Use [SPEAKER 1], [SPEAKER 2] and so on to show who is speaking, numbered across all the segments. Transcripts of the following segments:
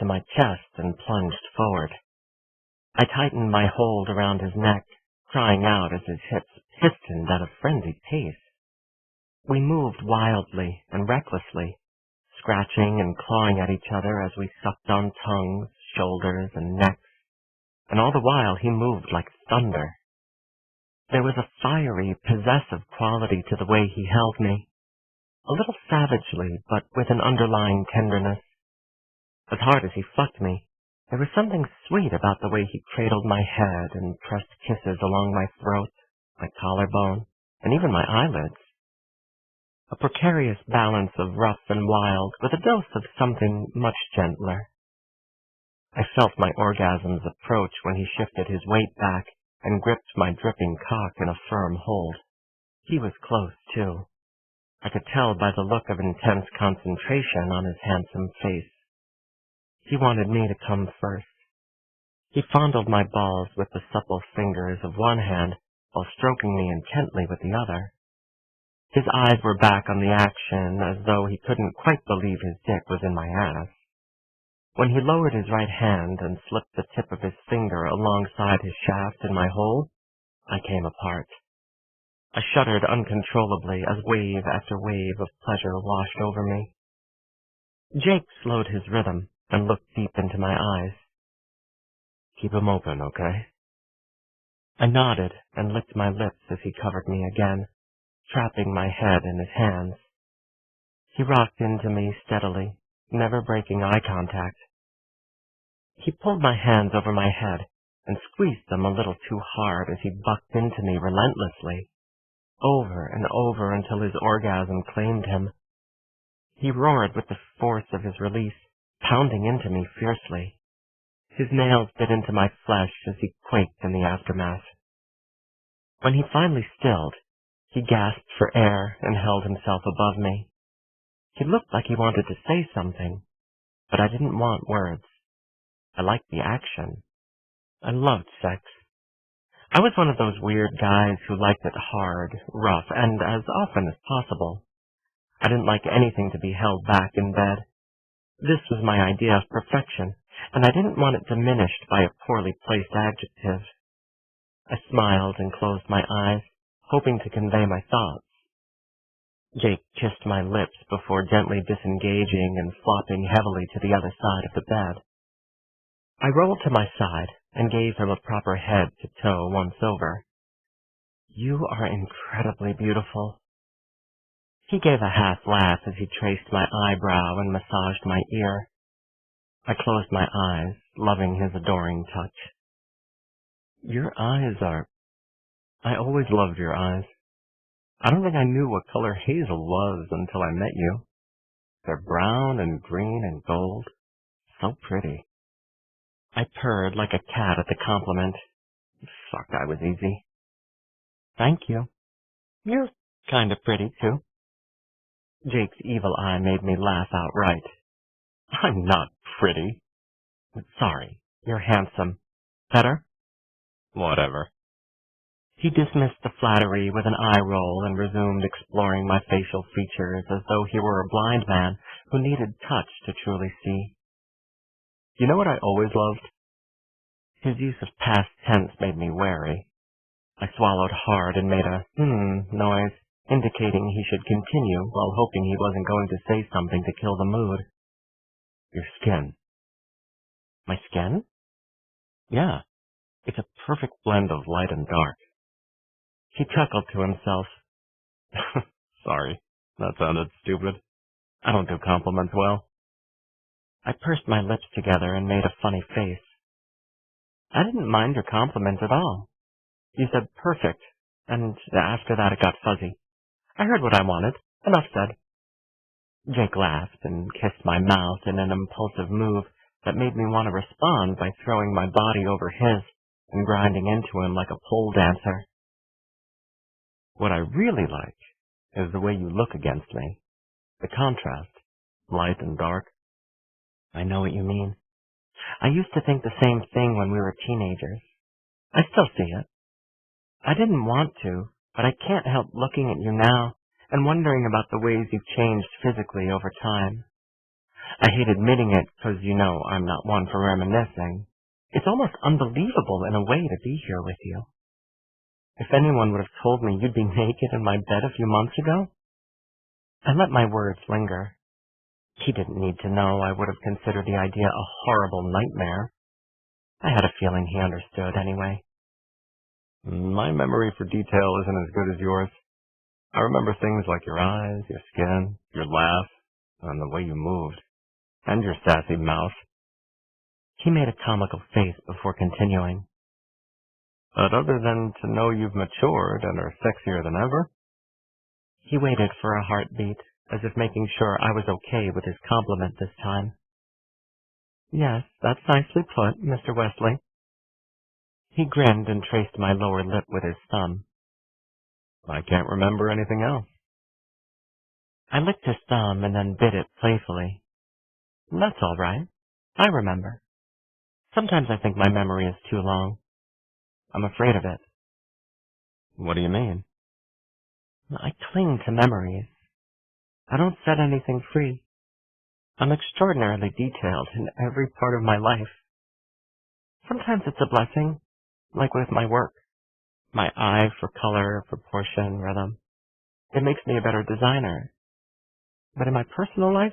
[SPEAKER 1] my chest and plunged forward. I tightened my hold around his neck, crying out as his hips pistoned at a frenzied pace. We moved wildly and recklessly, scratching and clawing at each other as we sucked on tongues, shoulders, and necks, and all the while he moved like thunder. There was a fiery, possessive quality to the way he held me, a little savagely, but with an underlying tenderness. As hard as he fucked me, there was something sweet about the way he cradled my head and pressed kisses along my throat, my collarbone, and even my eyelids. A precarious balance of rough and wild with a dose of something much gentler. I felt my orgasms approach when he shifted his weight back and gripped my dripping cock in a firm hold. He was close, too. I could tell by the look of intense concentration on his handsome face. He wanted me to come first. He fondled my balls with the supple fingers of one hand while stroking me intently with the other. His eyes were back on the action as though he couldn't quite believe his dick was in my ass. When he lowered his right hand and slipped the tip of his finger alongside his shaft in my hold, I came apart. I shuddered uncontrollably as wave after wave of pleasure washed over me. Jake slowed his rhythm and looked deep into my eyes. "Keep 'em open, okay?" I nodded and licked my lips as he covered me again, trapping my head in his hands. He rocked into me steadily, never breaking eye contact. He pulled my hands over my head and squeezed them a little too hard as he bucked into me relentlessly, over and over until his orgasm claimed him. He roared with the force of his release, pounding into me fiercely. His nails bit into my flesh as he quaked in the aftermath. When he finally stilled, he gasped for air and held himself above me. He looked like he wanted to say something, but I didn't want words. I liked the action. I loved sex. I was one of those weird guys who liked it hard, rough, and as often as possible. I didn't like anything to be held back in bed. This was my idea of perfection, and I didn't want it diminished by a poorly placed adjective. I smiled and closed my eyes, hoping to convey my thoughts. Jake kissed my lips before gently disengaging and flopping heavily to the other side of the bed. I rolled to my side and gave him a proper head to toe once over. "You are incredibly beautiful." He gave a half laugh as he traced my eyebrow and massaged my ear. I closed my eyes, loving his adoring touch. "Your eyes are... I always loved your eyes. I don't think I knew what color hazel was until I met you. They're brown and green and gold. So pretty." I purred like a cat at the compliment. Fuck, I was easy. "Thank you. You're kind of pretty, too." Jake's evil eye made me laugh outright. "I'm not pretty." "Sorry, you're handsome. Better?" "Whatever." He dismissed the flattery with an eye roll and resumed exploring my facial features as though he were a blind man who needed touch to truly see. "You know what I always loved?" His use of past tense made me wary. I swallowed hard and made a noise, indicating he should continue while hoping he wasn't going to say something to kill the mood. "Your skin." "My skin?" "Yeah. It's a perfect blend of light and dark." He chuckled to himself. "Sorry, that sounded stupid. I don't do compliments well." I pursed my lips together and made a funny face. "I didn't mind your compliment at all. You said perfect, and after that it got fuzzy. I heard what I wanted. Enough said." Jake laughed and kissed my mouth in an impulsive move that made me want to respond by throwing my body over his and grinding into him like a pole dancer. "What I really like is the way you look against me. The contrast, light and dark." "I know what you mean. I used to think the same thing when we were teenagers. I still see it. I didn't want to, but I can't help looking at you now and wondering about the ways you've changed physically over time. I hate admitting it because you know I'm not one for reminiscing. It's almost unbelievable in a way to be here with you. If anyone would have told me you'd be naked in my bed a few months ago, I let my words linger. He didn't need to know I would have considered the idea a horrible nightmare. I had a feeling he understood anyway. My memory for detail isn't as good as yours. I remember things like your eyes, your skin, your laugh, and the way you moved, and your sassy mouth. He made a comical face before continuing. But other than to know you've matured and are sexier than ever? He waited for a heartbeat, as if making sure I was okay with his compliment this time. Yes, that's nicely put, Mr. Wesley. He grinned and traced my lower lip with his thumb. I can't remember anything else. I licked his thumb and then bit it playfully. That's all right. I remember. Sometimes I think my memory is too long. I'm afraid of it. What do you mean? I cling to memories. I don't set anything free. I'm extraordinarily detailed in every part of my life. Sometimes it's a blessing, like with my work. My eye for color, proportion, rhythm. It makes me a better designer. But in my personal life,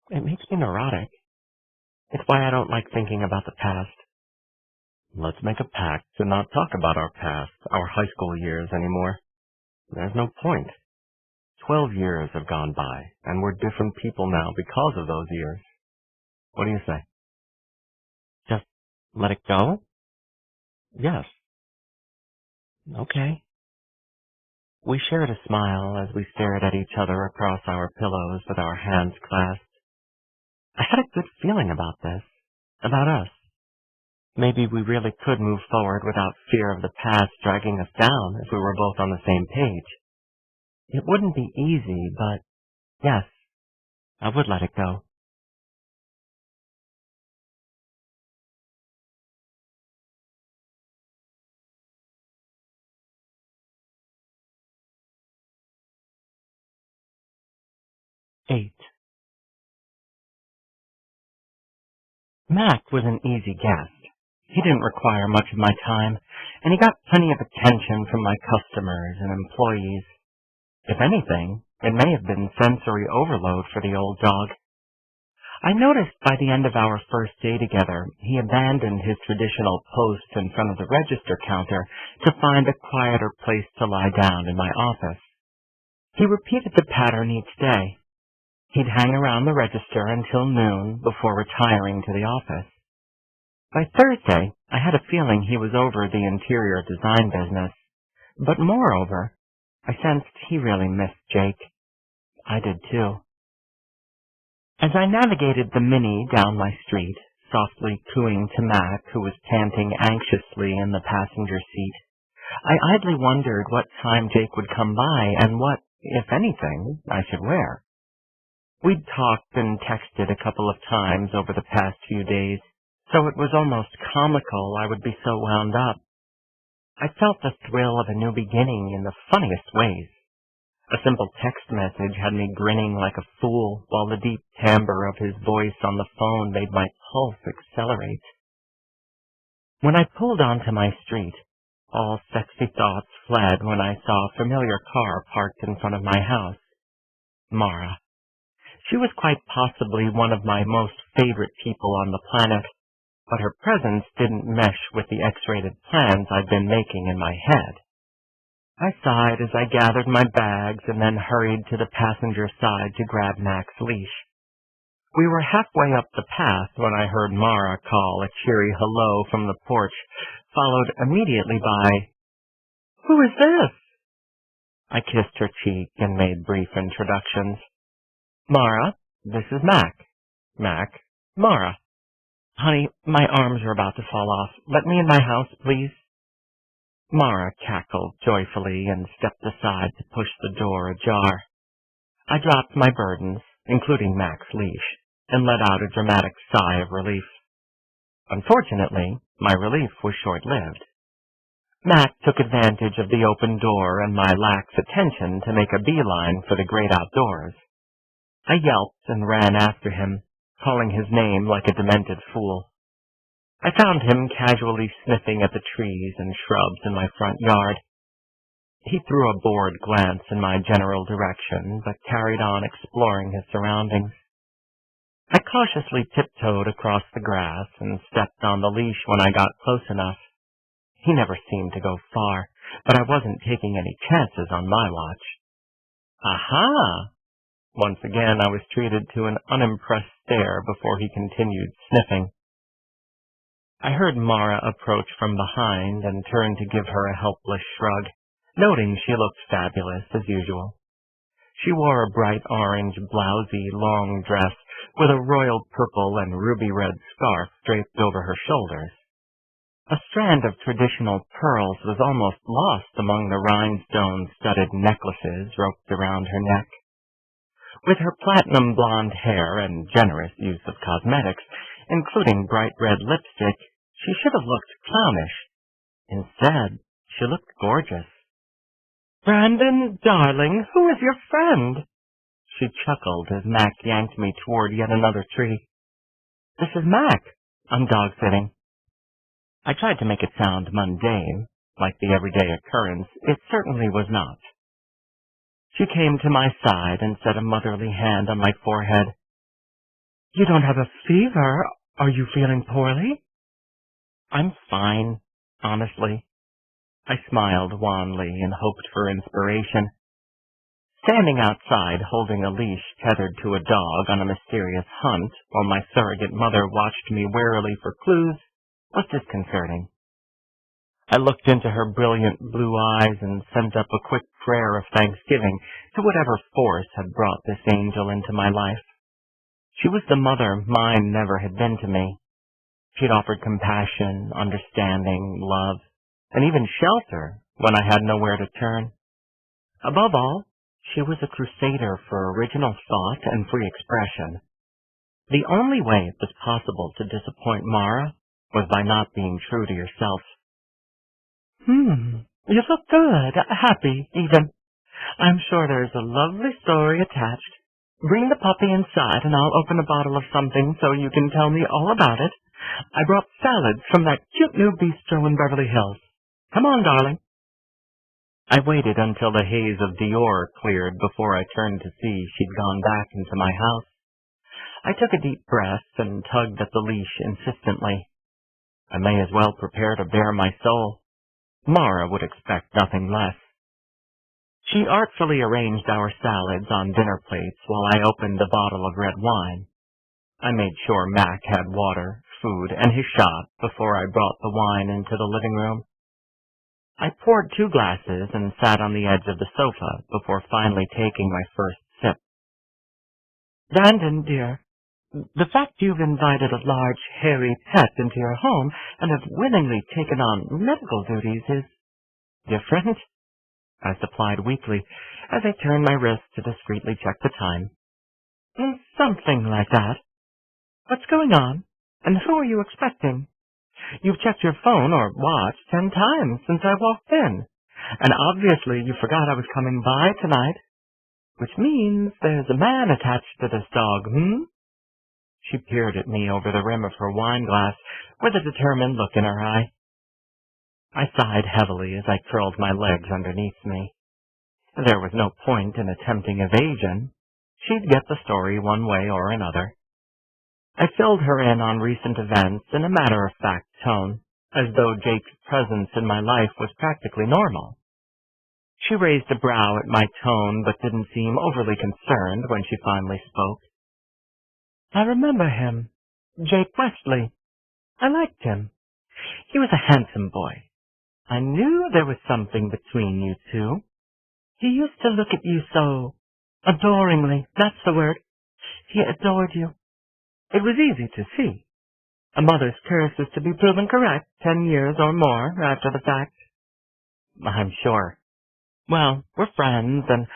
[SPEAKER 1] it makes me neurotic. It's why I don't like thinking about the past. Let's make a pact to not talk about our past, our high school years anymore. There's no point. 12 years have gone by, and we're different people now because of those years. What do you say? Just let it go? Yes. Okay. We shared a smile as we stared at each other across our pillows with our hands clasped. I had a good feeling about this, about us. Maybe we really could move forward without fear of the past dragging us down if we were both on the same page. It wouldn't be easy, but yes, I would let it go. Eight. Mac was an easy guest. He didn't require much of my time, and he got plenty of attention from my customers and employees. If anything, it may have been sensory overload for the old dog. I noticed by the end of our first day together, he abandoned his traditional post in front of the register counter to find a quieter place to lie down in my office. He repeated the pattern each day. He'd hang around the register until noon before retiring to the office. By Thursday, I had a feeling he was over the interior design business. But moreover, I sensed he really missed Jake. I did too. As I navigated the Mini down my street, softly cooing to Mac, who was panting anxiously in the passenger seat, I idly wondered what time Jake would come by and what, if anything, I should wear. We'd talked and texted a couple of times over the past few days, so it was almost comical I would be so wound up. I felt the thrill of a new beginning in the funniest ways. A simple text message had me grinning like a fool, while the deep timbre of his voice on the phone made my pulse accelerate. When I pulled onto my street, all sexy thoughts fled when I saw a familiar car parked in front of my house. Mara. She was quite possibly one of my most favorite people on the planet, but her presence didn't mesh with the X-rated plans I'd been making in my head. I sighed as I gathered my bags and then hurried to the passenger side to grab Mac's leash. We were halfway up the path when I heard Mara call a cheery hello from the porch, followed immediately by, "Who is this?" I kissed her cheek and made brief introductions. "Mara, this is Mac. Mac, Mara. Honey, my arms are about to fall off. Let me in my house, please." Mara cackled joyfully and stepped aside to push the door ajar. I dropped my burdens, including Mac's leash, and let out a dramatic sigh of relief. Unfortunately, my relief was short-lived. Mac took advantage of the open door and my lax attention to make a beeline for the great outdoors. I yelped and ran after him, calling his name like a demented fool. I found him casually sniffing at the trees and shrubs in my front yard. He threw a bored glance in my general direction, but carried on exploring his surroundings. I cautiously tiptoed across the grass and stepped on the leash when I got close enough. He never seemed to go far, but I wasn't taking any chances on my watch. Aha! Once again I was treated to an unimpressed stare before he continued sniffing. I heard Mara approach from behind and turned to give her a helpless shrug, noting she looked fabulous as usual. She wore a bright orange, blousy, long dress with a royal purple and ruby-red scarf draped over her shoulders. A strand of traditional pearls was almost lost among the rhinestone-studded necklaces roped around her neck. With her platinum blonde hair and generous use of cosmetics, including bright red lipstick, she should have looked clownish. Instead, she looked gorgeous. "Brandon, darling, who is your friend?" She chuckled as Mac yanked me toward yet another tree. "This is Mac. I'm dog-sitting." I tried to make it sound mundane, like the everyday occurrence. It certainly was not. She came to my side and set a motherly hand on my forehead. "You don't have a fever. Are you feeling poorly?" "I'm fine, honestly." I smiled wanly and hoped for inspiration. Standing outside holding a leash tethered to a dog on a mysterious hunt while my surrogate mother watched me warily for clues was disconcerting. I looked into her brilliant blue eyes and sent up a quick prayer of thanksgiving to whatever force had brought this angel into my life. She was the mother mine never had been to me. She'd offered compassion, understanding, love, and even shelter when I had nowhere to turn. Above all, she was a crusader for original thought and free expression. The only way it was possible to disappoint Mara was by not being true to yourself. You look good, happy, even. I'm sure there's a lovely story attached. Bring the puppy inside and I'll open a bottle of something so you can tell me all about it. I brought salads from that cute new bistro in Beverly Hills. Come on, darling." I waited until the haze of Dior cleared before I turned to see she'd gone back into my house. I took a deep breath and tugged at the leash insistently. I may as well prepare to bare my soul. Mara would expect nothing less. She artfully arranged our salads on dinner plates while I opened a bottle of red wine. I made sure Mac had water, food, and his shot before I brought the wine into the living room. I poured 2 glasses and sat on the edge of the sofa before finally taking my first sip. "Brandon, dear, the fact you've invited a large, hairy pet into your home and have willingly taken on medical duties is different," I supplied weakly as I turned my wrist to discreetly check the time. "Something like that. What's going on? And who are you expecting? You've checked your phone or watch 10 times since I walked in. And obviously you forgot I was coming by tonight. Which means there's a man attached to this dog, She peered at me over the rim of her wine glass with a determined look in her eye. I sighed heavily as I curled my legs underneath me. There was no point in attempting evasion. She'd get the story one way or another. I filled her in on recent events in a matter-of-fact tone, as though Jake's presence in my life was practically normal. She raised a brow at my tone, but didn't seem overly concerned when she finally spoke. "I remember him. Jake Wesley. I liked him. He was a handsome boy. I knew there was something between you two. He used to look at you so adoringly. That's the word. He adored you. It was easy to see. A mother's curse is to be proven correct 10 years or more after the fact." "I'm sure. Well, we're friends, and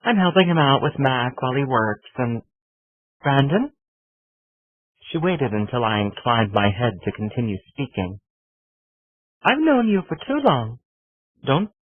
[SPEAKER 1] I'm helping him out with Mac while he works, and Brandon?" She waited until I inclined my head to continue speaking. "I've known you for too long. Don't